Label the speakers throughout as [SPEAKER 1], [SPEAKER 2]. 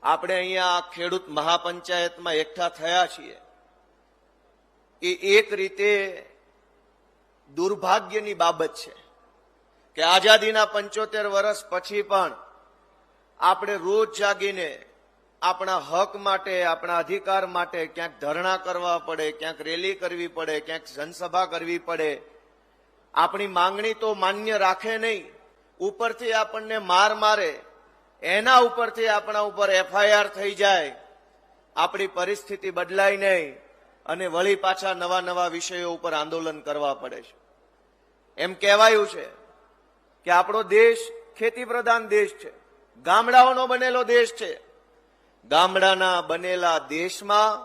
[SPEAKER 1] આપણે અહીંયા ખેડૂત મહાપંચાયતમાં એકઠા થયા છીએ એ એક રીતે દુર્ભાગ્યની બાબત છે કે આઝાદીના 75 વર્ષ પછી પણ આપણે રોજ જાગીને આપણા હક માટે, આપણા અધિકાર માટે ક્યાંક ધરણા કરવા પડે, ક્યાંક રેલી કરવી પડે, ક્યાંક જનસભા કરવી પડે. આપણી માંગણી તો માન્ય રાખે નહીં, ઉપરથી આપણને માર મારે, એના ઉપરથી આપણા ઉપર FIR થઈ જાય, આપણી પરિસ્થિતિ બદલાય નહીં અને વળી પાછા નવા નવા વિષયો ઉપર આંદોલન કરવા પડે છે. એમ કહેવાયું છે કે આપણો દેશ ખેતી પ્રધાન દેશ છે, ગામડાઓનો બનેલો દેશ છે. ગામડાના બનેલા દેશમાં,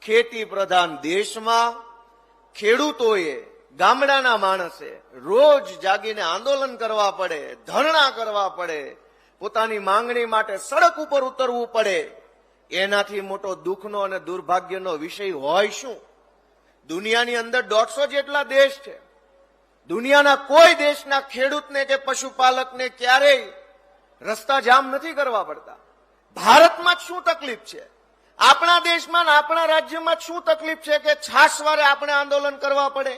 [SPEAKER 1] ખેતી પ્રધાન દેશમાં ખેડૂતોએ, ગામડાના માણસે રોજ જાગીને આંદોલન કરવા પડે, ધરણા કરવા પડે, પોતાની માંગણી માટે સડક ઉપર ઉતરવું પડે. એનાથી મોટો દુઃખનો અને દુર્ભાગ્યનો વિષય હોય શું? દુનિયાની અંદર 150 જેટલા દેશ છે. દુનિયાના કોઈ દેશના ખેડૂતને કે પશુપાલકને ક્યારેય રસ્તા જામ નથી કરવા પડતા. ભારતમાં જ શું તકલીફ છે? આપણા દેશમાં, આપણા રાજ્યમાં શું તકલીફ છે કે છાસવારે આપણે આંદોલન કરવા પડે?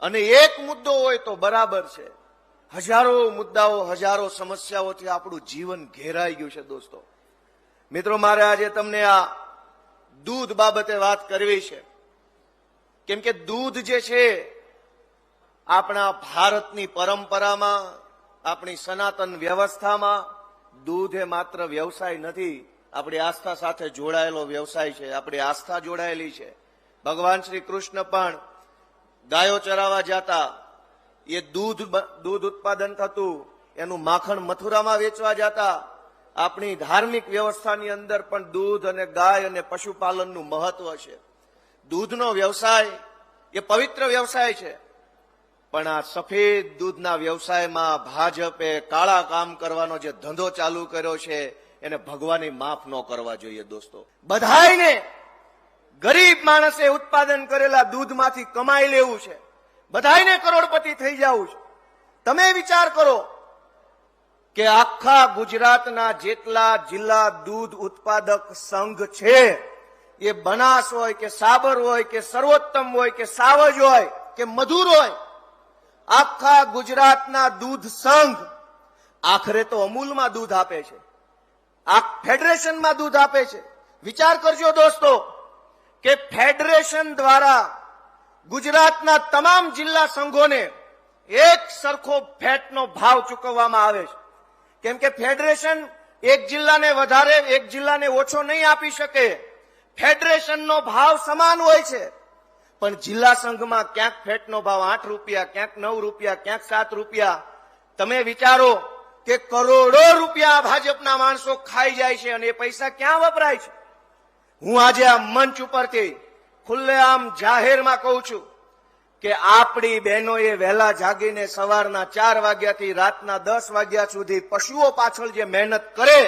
[SPEAKER 1] અને એક મુદ્દો હોય તો બરાબર છે, હજારો મુદ્દાઓ, હજારો સમસ્યાઓથી આપણું જીવન ઘેરાઈ ગયું છે. દોસ્તો મિત્રો, મારે આજે તમને આ દૂધ બાબતે વાત કરવી છે, કેમ કે દૂધ જે છે આપણા ભારતની પરંપરામાં, આપણી સનાતન વ્યવસ્થામાં દૂધ એ માત્ર વ્યવસાય નથી, આપણી આસ્થા સાથે જોડાયેલો વ્યવસાય છે. આપણી આસ્થા જોડાયેલી છે. ભગવાન શ્રી કૃષ્ણ પણ ગાયો ચરાવવા જતા, એ દૂધ ઉત્પાદન થતું, એનું માખણ મથુરામાં વેચવા જતા. આપણી ધાર્મિક વ્યવસ્થાની અંદર પણ દૂધ અને ગાય અને પશુપાલનનું મહત્વ છે. દૂધનો વ્યવસાય એ પવિત્ર વ્યવસાય છે, પણ આ સફેદ દૂધના વ્યવસાયમાં ભાજપે કાળા કામ કરવાનો જે ધંધો ચાલુ કર્યો છે એને ભગવાને માફ ન કરવા જોઈએ. દોસ્તો, બધાયને ગરીબ માણસે ઉત્પાદન કરેલા દૂધમાંથી કમાઈ લેવું છે, બધાયને કરોડપતિ થઈ જવું છે. તમે વિચાર કરો કે આખા ગુજરાતના જેટલા જિલ્લા દૂધ ઉત્પાદક સંઘ છે, એ બનાસ હોય કે સાબર હોય કે સર્વોત્તમ હોય કે સાવજ હોય કે મધુર હોય, આખા ગુજરાતના દૂધ સંઘ આખરે તો અમૂલમાં દૂધ આપે છે, આ ફેડરેશનમાં દૂધ આપે છે. વિચાર કરજો દોસ્તો કે ફેડરેશન દ્વારા ગુજરાતના તમામ જિલ્લા સંઘોને એક સરખો ફેટનો ભાવ ચૂકવવામાં આવે છે. કેમ કે ફેડરેશન એક જિલ્લાને વધારે, એક જિલ્લાને ઓછો નહીં આપી શકે. ફેડરેશનનો ભાવ સમાન હોય છે, પણ જિલ્લા સંઘમાં ક્યાંક ફેટનો ભાવ 8 રૂપિયા, ક્યાંક 9 રૂપિયા, ક્યાંક 7 રૂપિયા. તમે વિચારો કે કરોડો રૂપિયા ભાજપના માણસો ખાઈ જાય છે અને એ પૈસા ક્યાં વપરાય છે? હું આજે આ મંચ ઉપરથી ખુલ્લેઆમ જાહેરમાં કહું છું કે આપણી બહેનોએ વહેલા જાગીને સવારના 4 વાગ્યાથી રાતના 10 વાગ્યા સુધી પશુઓ પાછળ જે મહેનત કરે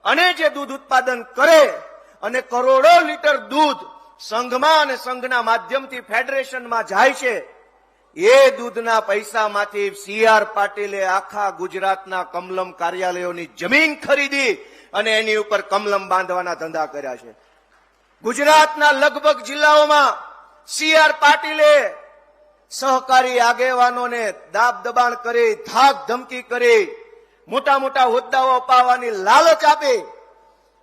[SPEAKER 1] અને જે દૂધ ઉત્પાદન કરે અને કરોડો લીટર દૂધ સંઘમાં અને સંઘના માધ્યમથી ફેડરેશનમાં જાય છે, એ દૂધના પૈસામાંથી CR પાટીલે આખા ગુજરાતના કમલમ કાર્યાલયોની જમીન ખરીદી અને એની ઉપર કમલમ બાંધવાના ધંધા કર્યા છે. ગુજરાતના લગભગ જિલ્લાઓમાં CR પાટીલે સહકારી આગેવાનોને દાબ દબાણ કરી, ધાક ધમકી કરી, મોટા મોટા હોદ્દાઓ અપાવવાની લાલચ આપી,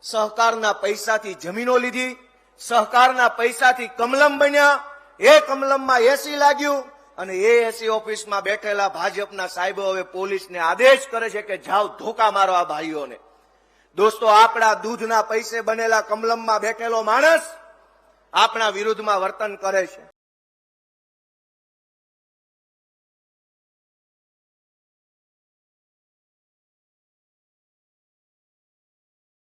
[SPEAKER 1] સહકારના પૈસાથી જમીનો લીધી, સહકારના પૈસાથી કમલમ બન્યા. એ કમલમમાં AC લાગ્યું અને એ AC ઓફિસમાં બેઠેલા ભાજપના સાહેબો હવે પોલીસને આદેશ કરે છે કે જાઓ ધોકા મારો આ ભાઈઓને. દોસ્તો, આપણા દૂધના પૈસે બનેલા કમલમમાં બેઠેલો માણસ આપણા વિરુદ્ધમાં વર્તન કરે છે.